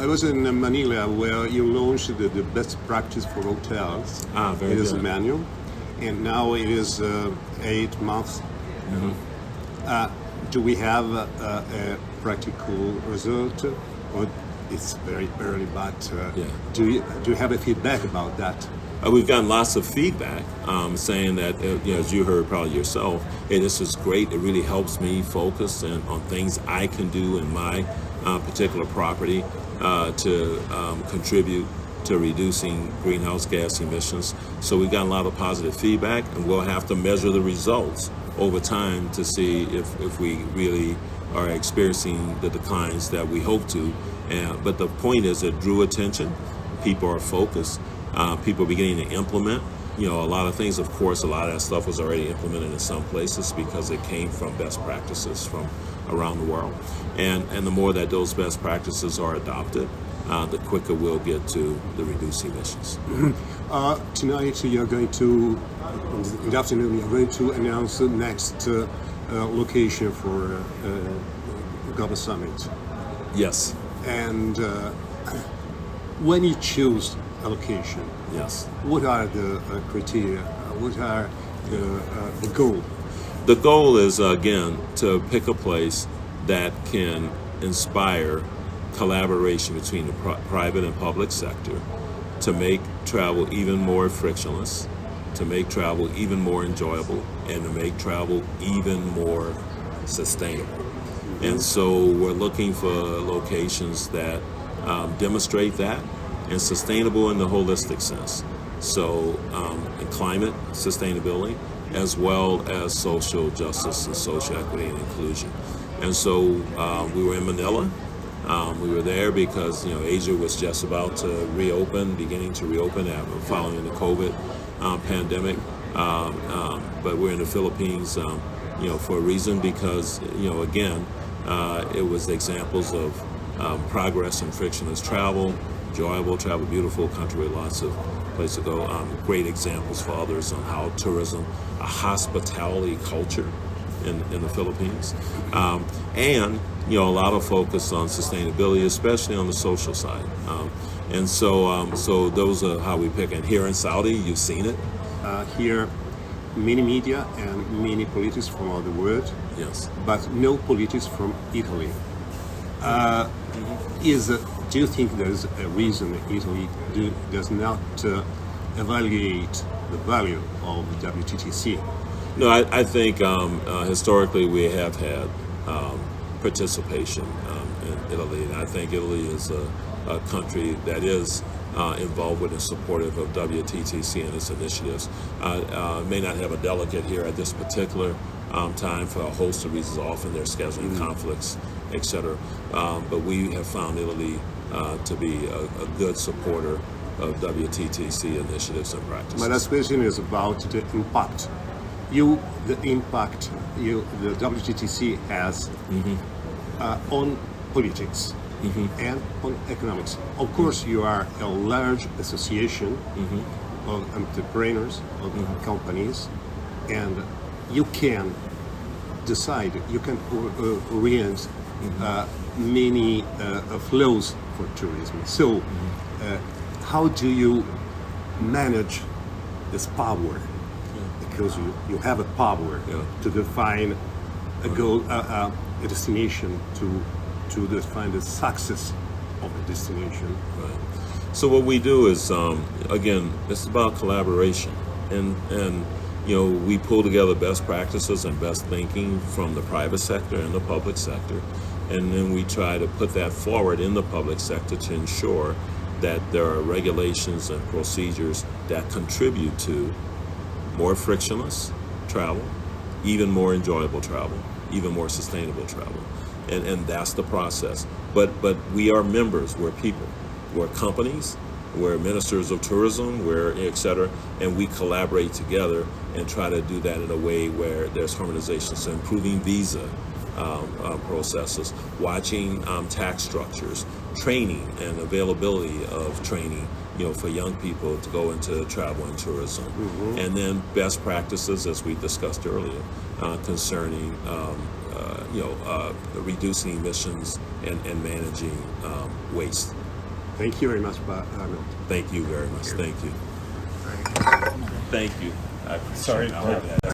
I was in Manila where you launched the best practice for hotels. Very It is good. a manual, and now it is 8 months. Do we have a practical result, or it's very early? But do you have a feedback about that? We've gotten lots of feedback saying that, as you heard probably yourself, hey, this is great. It really helps me focus on things I can do in my particular property to contribute to reducing greenhouse gas emissions. So we've gotten a lot of positive feedback, and we'll have to measure the results over time to see if we really are experiencing the declines that we hope to. But the point is it drew attention. People are focused. People are beginning to implement. A lot of things. Of course, a lot of that stuff was already implemented in some places because it came from best practices from around the world. And the more that those best practices are adopted, the quicker we'll get to the reduced emissions. Tonight you're going to, in the afternoon, you're going to announce the next location for Global Summit. Yes. And when you choose a location, Yes. what are the criteria? What are the goal? The goal is, again, to pick a place that can inspire collaboration between the private and public sector to make travel even more frictionless, to make travel even more enjoyable, and to make travel even more sustainable. And so we're looking for locations that demonstrate that, and sustainable in the holistic sense. So in climate sustainability, as well as social justice and social equity and inclusion. And so we were in Manila. We were there because Asia was just about to beginning to reopen following the COVID pandemic. But we're in the Philippines, for a reason, because again, it was examples of progress in frictionless travel, enjoyable travel, beautiful country with lots of places to go. Great examples for others on how tourism, a hospitality culture in the Philippines, and a lot of focus on sustainability, especially on the social side. And so those are how we pick. And here in Saudi, you've seen it. Here, many media and many politics from all the world. Yes. But no politics from Italy. Do you think there's a reason Italy does not evaluate the value of WTTC? No, I think historically we have had participation in Italy, and I think Italy is a country that is involved with and supportive of WTTC and its initiatives. May not have a delegate here at this particular time for a host of reasons. Often they're scheduling conflicts, etc. But we have found Italy to be a good supporter of WTTC initiatives and practices. My last question is about the impact. The impact the WTTC has on politics and on economics. Of course, you are a large association of entrepreneurs, of companies, and you can decide, you can orient many flows for tourism. So, how do you manage this power? Because you have a power to define a goal, a destination, to define the success of the destination. Right. So what we do is, again, it's about collaboration, and we pull together best practices and best thinking from the private sector and the public sector, and then we try to put that forward in the public sector to ensure that there are regulations and procedures that contribute to more frictionless travel, even more enjoyable travel, even more sustainable travel. And that's the process. But we are members, we're people, we're companies, we're ministers of tourism, we're et cetera, and we collaborate together and try to do that in a way where there's harmonization. So improving visa processes, watching tax structures, training and availability of training, for young people to go into travel and tourism. And then best practices, as we discussed earlier, concerning reducing emissions and managing waste. Thank you very much, Arnold. Thank you very much. Thank you. Thank you. I appreciate Sorry it. for-